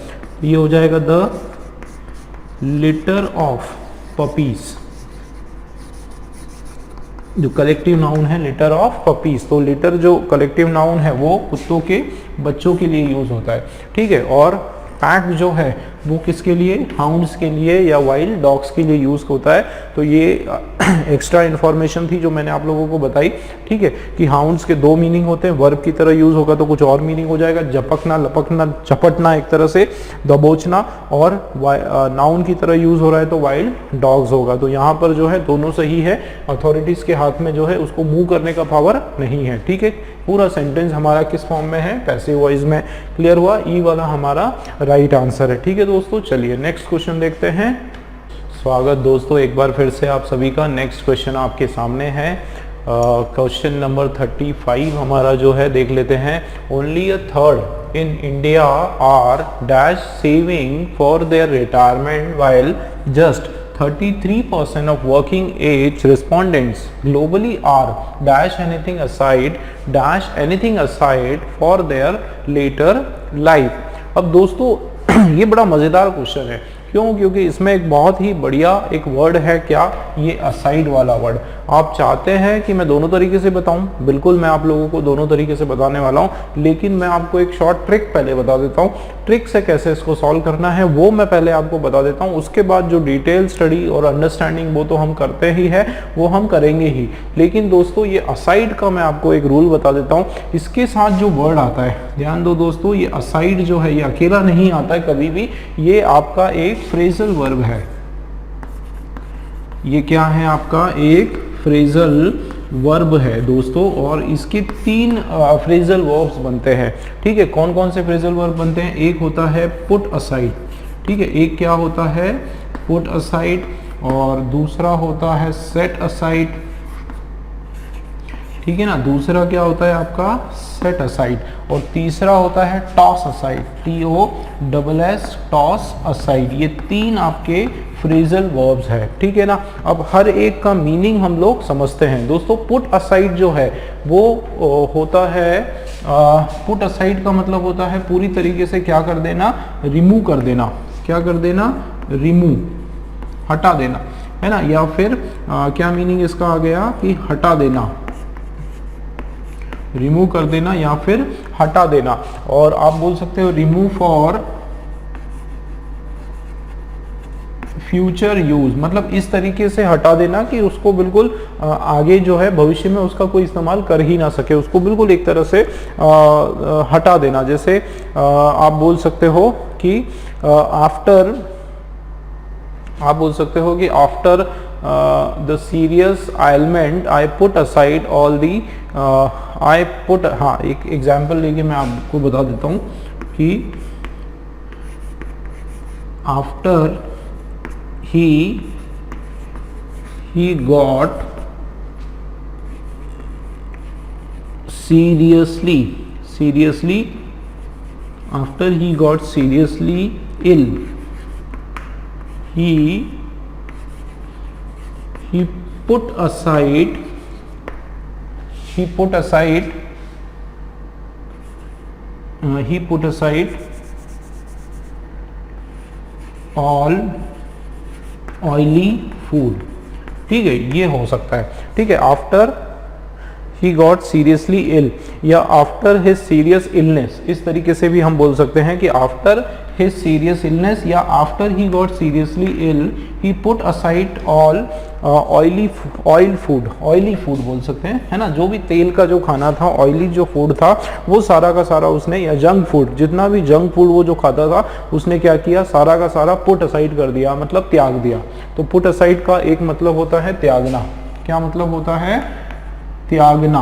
ये हो जाएगा द लिटर ऑफ पपीज, जो कलेक्टिव नाउन है लिटर ऑफ पपीज। तो लिटर जो कलेक्टिव नाउन है वो कुत्तों के बच्चों के लिए यूज होता है, ठीक है। और पैक जो है वो किसके लिए? हाउंड्स के लिए या वाइल्ड डॉग्स के लिए यूज होता है। तो ये एक्स्ट्रा इन्फॉर्मेशन थी जो मैंने आप लोगों को बताई, ठीक है, कि हाउंड्स के दो मीनिंग होते हैं, वर्ब की तरह यूज होगा तो कुछ और मीनिंग हो जाएगा, झपकना, लपकना, चपटना एक तरह से, दबोचना, और नाउन की तरह यूज हो रहा है तो वाइल्ड डॉग्स होगा। तो यहाँ पर जो है दोनों सही है, अथॉरिटीज के हाथ में जो है उसको मूव करने का पावर नहीं है, ठीक है। पूरा सेंटेंस हमारा किस फॉर्म में है? पैसिव वॉइस में। क्लियर हुआ? ई वाला हमारा राइट आंसर है, ठीक है दोस्तों। चलिए नेक्स्ट क्वेश्चन देखते हैं। स्वागत दोस्तों एक बार फिर से आप सभी का। नेक्स्ट क्वेश्चन आपके सामने है, क्वेश्चन नंबर 35 हमारा जो है देख लेते हैं। Only a third in India are dash saving for their retirement while just 33% of working age respondents globally are dash anything aside for their later life। अब दोस्तों ये बड़ा मजेदार क्वेश्चन है, क्यों? क्योंकि इसमें एक बहुत ही बढ़िया एक वर्ड है, क्या? ये असाइड वाला वर्ड। आप चाहते हैं कि मैं दोनों तरीके से बताऊं? बिल्कुल मैं आप लोगों को दोनों तरीके से बताने वाला हूं, लेकिन मैं आपको एक शॉर्ट ट्रिक पहले बता देता हूं। ट्रिक से कैसे इसको सॉल्व करना है वो मैं पहले आपको बता देता हूं, उसके बाद जो डिटेल स्टडी और अंडरस्टैंडिंग वो तो हम करते ही है, वो हम करेंगे ही। लेकिन दोस्तों ये असाइड का मैं आपको एक रूल बता देता हूं, इसके साथ जो वर्ड आता है, ध्यान दो दोस्तों, ये असाइड जो है ये अकेला नहीं आता है कभी भी, ये आपका एक फ्रेजल वर्ब है। ये क्या है? आपका एक फ्रेजल वर्ब है दोस्तों, और इसके 3 फ्रेजल वर्ब्स बनते हैं, ठीक है। कौन कौन से फ्रेजल वर्ब बनते हैं? एक होता है पुट असाइड, ठीक है, एक क्या होता है? पुट असाइड, और दूसरा होता है सेट असाइड, ठीक है ना, दूसरा क्या होता है आपका? सेट असाइड, और तीसरा होता है toss aside, TOSS, toss aside. ये 3 आपके फ्रेजल वर्ब्स है, ठीक है ना। अब हर एक का मीनिंग हम लोग समझते हैं दोस्तों। पुट असाइड जो है वो होता है, पुट असाइड का मतलब होता है पूरी तरीके से क्या कर देना? रिमूव कर देना। क्या कर देना? रिमूव, हटा देना, है ना। या फिर क्या मीनिंग इसका आ गया कि हटा देना, रिमूव कर देना या फिर हटा देना। और आप बोल सकते हो रिमूव फॉर फ्यूचर यूज, मतलब इस तरीके से हटा देना कि उसको बिल्कुल आगे जो है भविष्य में उसका कोई इस्तेमाल कर ही ना सके, उसको बिल्कुल एक तरह से हटा देना। जैसे आप बोल सकते हो कि after the serious ailment I put aside all the I put, हाँ एक एग्जाम्पल लेके मैं आपको बता देता हूँ कि after he got seriously after he got seriously ill, he put aside all oily food। ठीक है, ये हो सकता है। ठीक है, after he got seriously ill या after his serious illness, इस तरीके से भी हम बोल सकते हैं कि after his serious illness या after he got seriously ill he put aside all oily food बोल सकते हैं, है ना, जो भी तेल का जो खाना था, ऑयली जो फूड था, वो सारा का सारा उसने, या जंक फूड, जितना भी जंक फूड वो जो खाता था उसने क्या किया, सारा का सारा पुट असाइड कर दिया, मतलब त्याग दिया। तो पुट असाइड का एक मतलब होता है त्यागना। क्या मतलब होता है? त्यागना,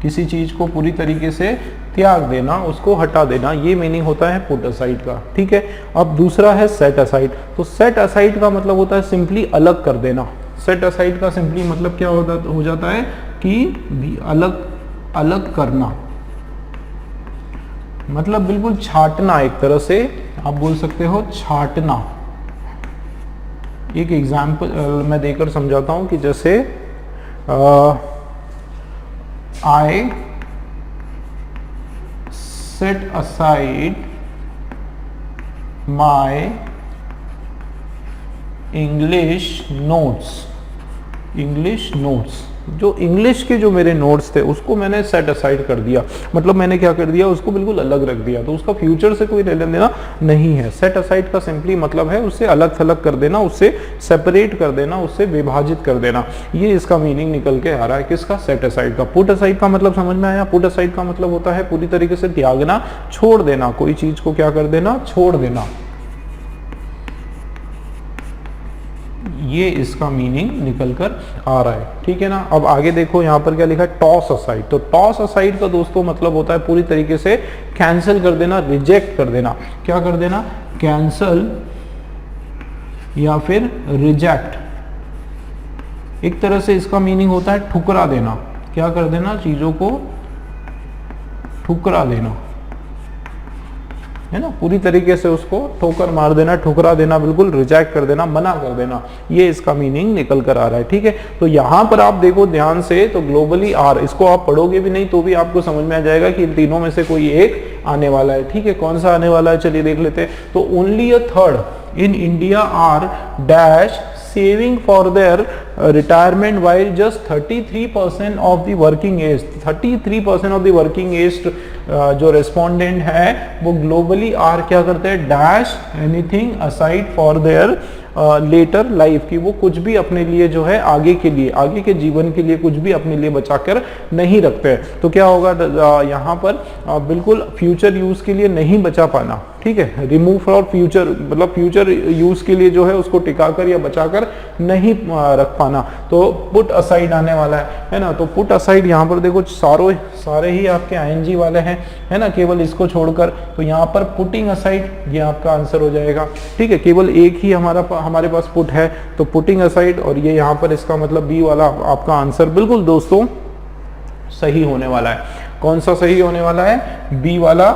किसी चीज को पूरी तरीके से त्याग देना, उसको हटा देना, ये मीनिंग होता है पुट असाइड का। ठीक है, अब दूसरा है सेट असाइड। तो सेट असाइड का मतलब होता है सिंपली अलग कर देना। सेट असाइड का सिंपली मतलब क्या हो जाता है कि अलग करना, मतलब बिल्कुल छाटना, एक तरह से आप बोल सकते हो छाटना। एक एग्जाम्पल मैं देकर समझाता हूं कि जैसे I set aside my English notes, जो इंग्लिश के जो मेरे नोट्स थे उसको मैंने सेट असाइड कर दिया, मतलब मैंने क्या कर दिया, उसको बिल्कुल अलग रख दिया। तो उसका फ्यूचर से कोई लेना देना नहीं है। सेट असाइड का सिंपली मतलब है उससे अलग थलग कर देना, उससे सेपरेट कर देना, उससे विभाजित कर देना। ये इसका मीनिंग निकल के आ रहा है किसका? सेट असाइड का। पुट असाइड का मतलब समझ में आया? पुट असाइड का मतलब होता है पूरी तरीके से त्यागना, छोड़ देना, कोई चीज को क्या कर देना, छोड़ देना। ये इसका मीनिंग निकल कर आ रहा है। ठीक है ना। अब आगे देखो यहाँ पर क्या लिखा है, टॉस असाइड। तो टॉस असाइड का दोस्तों मतलब होता है पूरी तरीके से कैंसिल कर देना, रिजेक्ट कर देना। क्या कर देना? कैंसिल या फिर रिजेक्ट। एक तरह से इसका मीनिंग होता है ठुकरा देना। क्या कर देना? चीजों को ठुकरा देना, है ना, पूरी तरीके से उसको ठोकर मार देना, ठुकरा देना, बिल्कुल रिजेक्ट कर देना, मना कर देना। ये इसका मीनिंग निकल कर आ रहा है। ठीक है, तो यहां पर आप देखो ध्यान से, तो ग्लोबली आर, इसको आप पढ़ोगे भी नहीं तो भी आपको समझ में आ जाएगा कि इन तीनों में से कोई एक आने वाला है। ठीक है, कौन सा आने वाला है चलिए देख लेते हैं। तो only a third in India are dash saving for their retirement, while just 33% of the working age, 33% of the working age जो रेस्पोंडेंट है वो ग्लोबली आर क्या करते हैं, dash anything aside for their later life, की वो कुछ भी अपने लिए जो है आगे के लिए, आगे के जीवन के लिए कुछ भी अपने लिए बचाकर नहीं रखते हैं। तो क्या होगा यहाँ पर बिल्कुल फ्यूचर यूज के लिए नहीं बचा पाना। ठीक है, रिमूव फॉर फ्यूचर, मतलब फ्यूचर यूज के लिए जो है उसको टिकाकर या बचाकर नहीं रख पाना। तो पुट असाइड आने वाला है ना। तो पुट असाइड यहाँ पर देखो सारे ही आपके आईएनजी वाले हैं, है ना, केवल इसको छोड़कर। तो यहाँ पर पुटिंग असाइड ये आपका आंसर हो जाएगा। ठीक है, केवल एक ही हमारे पास पुट है, तो पुटिंग असाइड, और ये यहाँ पर इसका मतलब बी वाला आपका आंसर बिल्कुल दोस्तों सही होने वाला है। कौन सा सही होने वाला है? बी वाला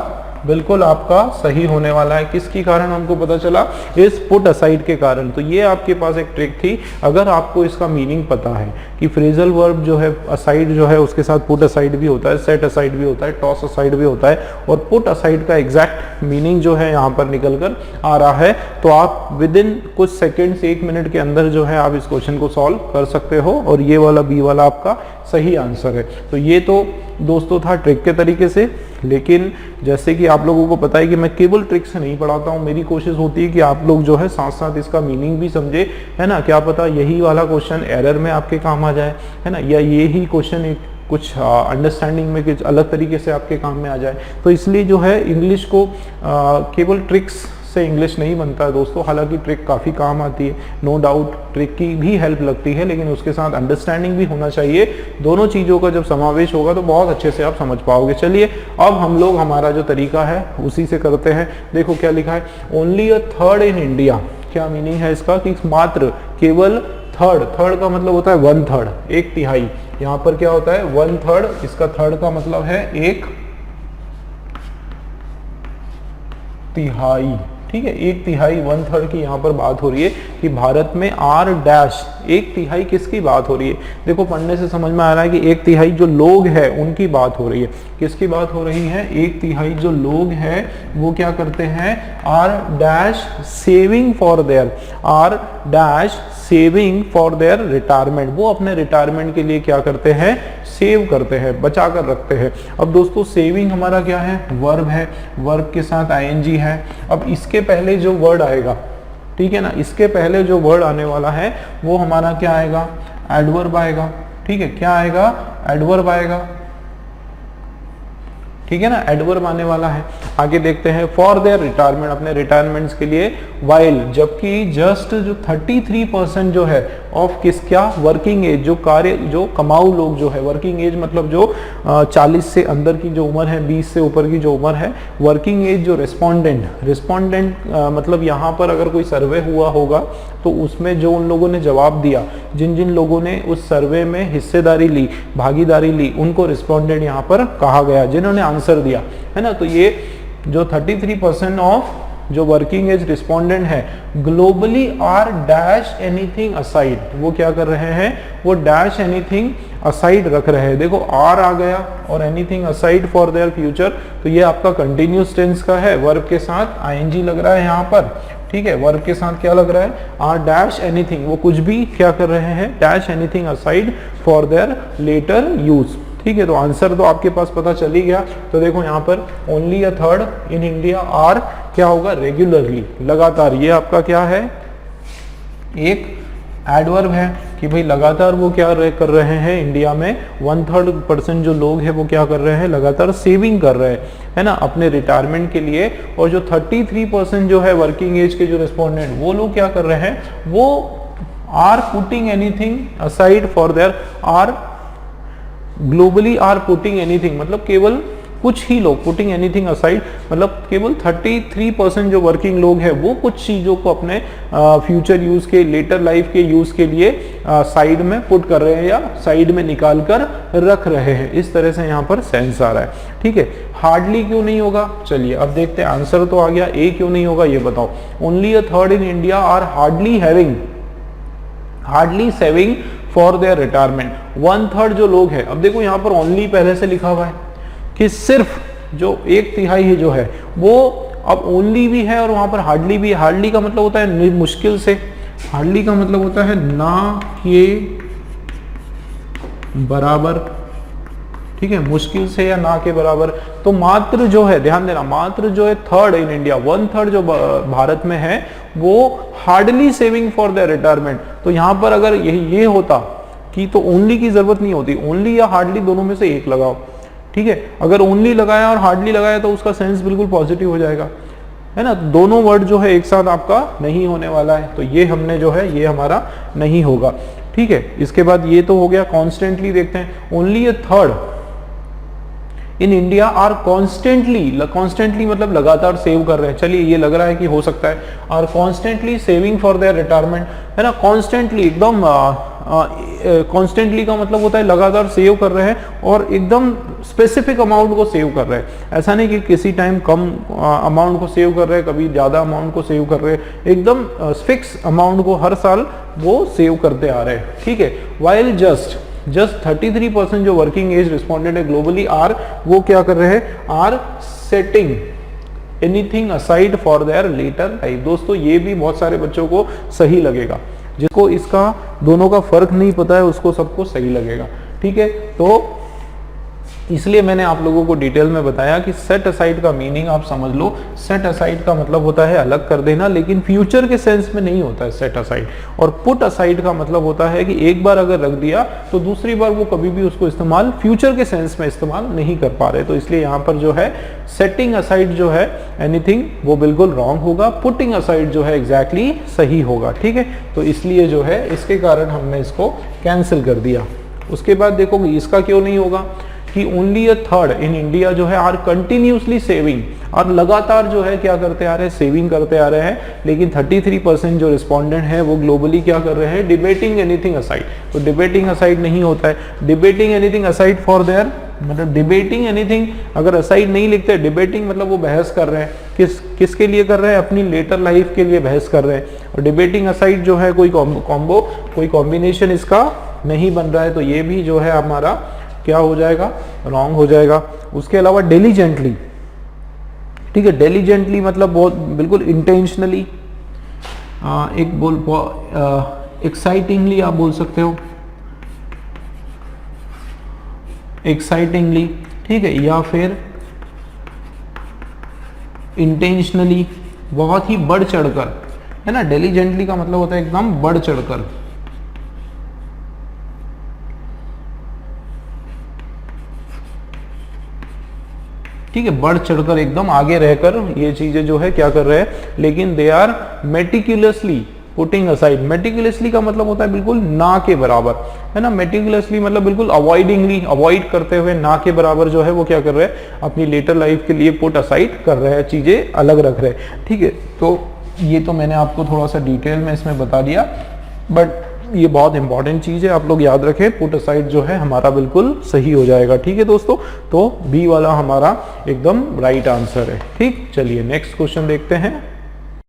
बिल्कुल आपका सही होने वाला है। किसके कारण हमको पता चला? इस पुट असाइड के कारण। तो ये आपके पास एक ट्रिक थी। अगर आपको इसका मीनिंग पता है कि फ्रेजल वर्ब जो है असाइड जो है उसके साथ पुट असाइड भी होता है, सेट असाइड भी होता है, टॉस असाइड भी होता है, और पुट असाइड का एग्जैक्ट मीनिंग जो है यहाँ पर निकल कर आ रहा है, तो आप विद इन कुछ सेकेंड से 1 मिनट के अंदर जो है आप इस क्वेश्चन को सॉल्व कर सकते हो, और ये वाला बी वाला आपका सही आंसर है। तो ये तो दोस्तों था ट्रिक के तरीके से, लेकिन जैसे कि आप लोगों को पता है कि मैं केवल ट्रिक से नहीं पढ़ाता हूँ। मेरी कोशिश होती है कि आप लोग जो है साथ साथ इसका मीनिंग भी समझे, है ना। क्या पता यही वाला क्वेश्चन एरर में आपके काम आ जाए, है ना, या ये ही क्वेश्चन एक कुछ अंडरस्टैंडिंग में कुछ अलग तरीके से आपके काम में आ जाए। तो इसलिए जो है इंग्लिश को केवल ट्रिक्स से इंग्लिश नहीं बनता है दोस्तों, हालांकि ट्रिक काफ़ी काम आती है, नो डाउट ट्रिक की भी हेल्प लगती है, लेकिन उसके साथ अंडरस्टैंडिंग भी होना चाहिए। दोनों चीज़ों का जब समावेश होगा तो बहुत अच्छे से आप समझ पाओगे। चलिए अब हम लोग हमारा जो तरीका है उसी से करते हैं। देखो क्या लिखा है, only a third in India. क्या मीनिंग है इसका कि मात्र केवल थर्ड का मतलब होता है 1/3, 1/3। यहाँ पर क्या होता है 1/3, इसका थर्ड का मतलब है 1/3, ठीक है, 1/3, 1/3 की यहाँ पर बात हो रही है कि भारत में R डैश 1/3 किसकी बात हो रही है। देखो पढ़ने से समझ में आ रहा है कि 1/3 जो लोग हैं उनकी बात हो रही है। किसकी बात हो रही है, 1/3 जो लोग हैं वो क्या करते हैं, R dash saving for there, R dash saving for their retirement, वो अपने रिटायरमेंट के लिए क्या करते हैं, सेव करते हैं, बचा कर रखते हैं। अब दोस्तों सेविंग हमारा क्या है, वर्ब है, वर्ब के साथ आईएनजी है। अब इसके पहले जो वर्ड आएगा, ठीक है ना, इसके पहले जो वर्ड आने वाला है वो हमारा क्या आएगा, एडवर्ब आएगा, ठीक है, क्या आएगा, एडवर्ब आएगा, ठीक है ना, एडवर्ब आने वाला है। आगे देखते हैं, फॉर देयर रिटायरमेंट, अपने रिटायरमेंट्स के लिए, वाइल, जबकि जस्ट जो 33% जो है ऑफ किस, क्या, वर्किंग एज, जो कार्य, जो कमाऊ लोग जो है, वर्किंग एज मतलब जो 40 से अंदर की जो उम्र है, 20 से ऊपर की जो उम्र है, वर्किंग एज जो रिस्पोंडेंट मतलब यहाँ पर अगर कोई सर्वे हुआ होगा तो उसमें जो उन लोगों ने जवाब दिया, जिन जिन लोगों ने उस सर्वे में हिस्सेदारी ली, भागीदारी ली, उनको रिस्पोंडेंट यहाँ पर कहा गया, जिन्होंने आंसर दिया, है ना। तो ये जो 33% ऑफ जो वर्किंग एज रिस्पोंडेंट है globally are dash anything aside, वो क्या कर रहे हैं, वो डैश एनीथिंग असाइड रख रहे हैं। देखो आर आ गया और anything aside for their future, तो ये आपका कंटिन्यूस टेंस का है, वर्ब के साथ आईएनजी लग रहा है यहाँ पर, ठीक है, वर्ब के साथ क्या लग रहा है, आर डैश एनीथिंग, वो कुछ भी क्या कर रहे हैं, dash anything aside for their later use, ठीक है। तो आंसर तो आपके पास पता चल ही गया। तो देखो यहाँ पर only a third in India are क्या होगा, रेगुलरली, लगातार, ये आपका क्या है, एक एडवर्ब है कि भाई लगातार वो क्या कर रहे हैं, इंडिया में 1/3% जो लोग हैं वो क्या कर रहे हैं, लगातार सेविंग कर रहे हैं, है ना, अपने रिटायरमेंट के लिए। और जो 33% जो है वर्किंग एज के जो रिस्पोंडेंट, वो लोग क्या कर रहे हैं, वो are putting anything aside for their, are globally are putting anything, मतलब केवल कुछ ही लोग, पुटिंग एनीथिंग असाइड मतलब केवल 33% जो वर्किंग लोग हैं वो कुछ चीज़ों को अपने फ्यूचर यूज़ के, लेटर लाइफ के यूज़ के लिए साइड में पुट कर रहे हैं या साइड में निकाल कर रख रहे हैं। इस तरह से यहाँ पर सेंस आ रहा है, ठीक है। हार्डली क्यों नहीं होगा, चलिए अब देखते हैं, आंसर तो आ गया, ए क्यों नहीं होगा ये बताओ। Only a third in India are hardly saving for their retirement, 1/3 जो लोग हैं। अब देखो यहाँ पर ओनली पहले से लिखा हुआ है कि सिर्फ जो 1/3 है जो है वो, अब ओनली भी है और वहां पर हार्डली भी है। हार्डली का मतलब होता है मुश्किल से, हार्डली का मतलब होता है ना के बराबर, ठीक है, मुश्किल से या ना के बराबर। तो मात्र जो है, ध्यान देना, मात्र जो है थर्ड इन इंडिया, 1/3 जो भारत में है वो hardly saving for their retirement. तो यहां पर अगर ये होता कि तो ओनली की जरूरत नहीं होती, ओनली या हार्डली दोनों में से एक लगाओ, ठीक है। अगर ओनली लगाया और हार्डली लगाया तो उसका सेंस बिल्कुल पॉजिटिव हो जाएगा, है ना। दोनों वर्ड जो है एक साथ आपका नहीं होने वाला है, तो ये हमने जो है ये हमारा नहीं होगा, ठीक है। इसके बाद ये तो हो गया, कॉन्स्टेंटली देखते हैं, only a third in India are constantly मतलब लगातार सेव कर रहे हैं। चलिए ये लग रहा है कि हो सकता है, are constantly saving for their retirement, है ना। कॉन्स्टेंटली एकदम कॉन्स्टेंटली का मतलब होता है लगातार सेव कर रहे हैं और एकदम स्पेसिफिक अमाउंट को सेव कर रहे हैं। ऐसा नहीं कि किसी टाइम कम अमाउंट को सेव कर रहे हैं, कभी ज़्यादा अमाउंट को सेव कर रहे हैं, एकदम फिक्स अमाउंट को हर साल वो सेव करते आ रहे हैं, ठीक है। वाइल जस्ट 33% जो वर्किंग एज रिस्पोंडेंट है ग्लोबली आर, वो क्या कर रहे हैं, are setting anything aside for their later life. दोस्तों ये भी बहुत सारे बच्चों को सही लगेगा, जिसको इसका दोनों का फर्क नहीं पता है उसको सबको सही लगेगा, ठीक है। तो इसलिए मैंने आप लोगों को डिटेल में बताया कि सेट असाइड का मीनिंग आप समझ लो। सेट असाइड का मतलब होता है अलग कर देना, लेकिन फ्यूचर के सेंस में नहीं होता है सेट असाइड। और पुट असाइड का मतलब होता है कि एक बार अगर रख दिया तो दूसरी बार वो कभी भी उसको इस्तेमाल फ्यूचर के सेंस में इस्तेमाल नहीं कर पा रहे। तो इसलिए यहाँ पर जो है सेटिंग असाइड जो है एनीथिंग वो बिल्कुल रॉन्ग होगा, पुटिंग असाइड जो है एग्जैक्टली सही होगा। ठीक है, तो इसलिए जो है इसके कारण हमने इसको कैंसिल कर दिया। उसके बाद देखो इसका क्यों नहीं होगा कि only a third in India जो है आर कंटिन्यूसली सेविंग, और लगातार जो है क्या करते आ रहे हैं, सेविंग करते आ रहे हैं। लेकिन 33% जो रिस्पोंडेंट है वो ग्लोबली क्या कर रहे हैं, डिबेटिंग एनीथिंग असाइड। तो डिबेटिंग असाइड नहीं होता है, debating anything aside for there, मतलब डिबेटिंग एनीथिंग अगर असाइड नहीं लिखते, डिबेटिंग मतलब वो बहस कर रहे हैं, किसके लिए कर रहे हैं, अपनी लेटर लाइफ के लिए बहस कर रहे हैं। और डिबेटिंग असाइड जो है कोई कॉम्बो, कोई कॉम्बिनेशन इसका नहीं बन रहा है, तो ये भी जो है हमारा क्या हो जाएगा, रॉन्ग हो जाएगा। उसके अलावा डिलीजेंटली, ठीक है, डिलीजेंटली मतलब बहुत बिल्कुल इंटेंशनली, एक बोल एक्साइटिंगली आप बोल सकते हो, एक्साइटिंगली, ठीक है, या फिर इंटेंशनली, बहुत ही बढ़ चढ़कर, है ना। डिलीजेंटली का मतलब होता है एकदम बढ़ चढ़कर, ठीक है, बढ़ चढ़कर एकदम आगे रहकर ये चीजें जो है क्या कर रहे हैं, लेकिन they are meticulously putting aside. Meticulously का मतलब होता है बिल्कुल ना के बराबर, है ना। मेटिकुलसली मतलब बिल्कुल अवॉइडिंगली, अवॉइड करते हुए, ना के बराबर जो है वो क्या कर रहे हैं, अपनी लेटर लाइफ के लिए पुट असाइड कर रहे हैं, चीजें अलग रख रहे हैं। ठीक है, तो ये तो मैंने आपको थोड़ा सा डिटेल में इसमें बता दिया, बट ये बहुत इंपॉर्टेंट चीज है, आप लोग याद रखें। पुट असाइड जो है हमारा बिल्कुल सही हो जाएगा। ठीक है दोस्तों, तो बी वाला हमारा एकदम राइट आंसर है। ठीक, चलिए नेक्स्ट क्वेश्चन देखते हैं।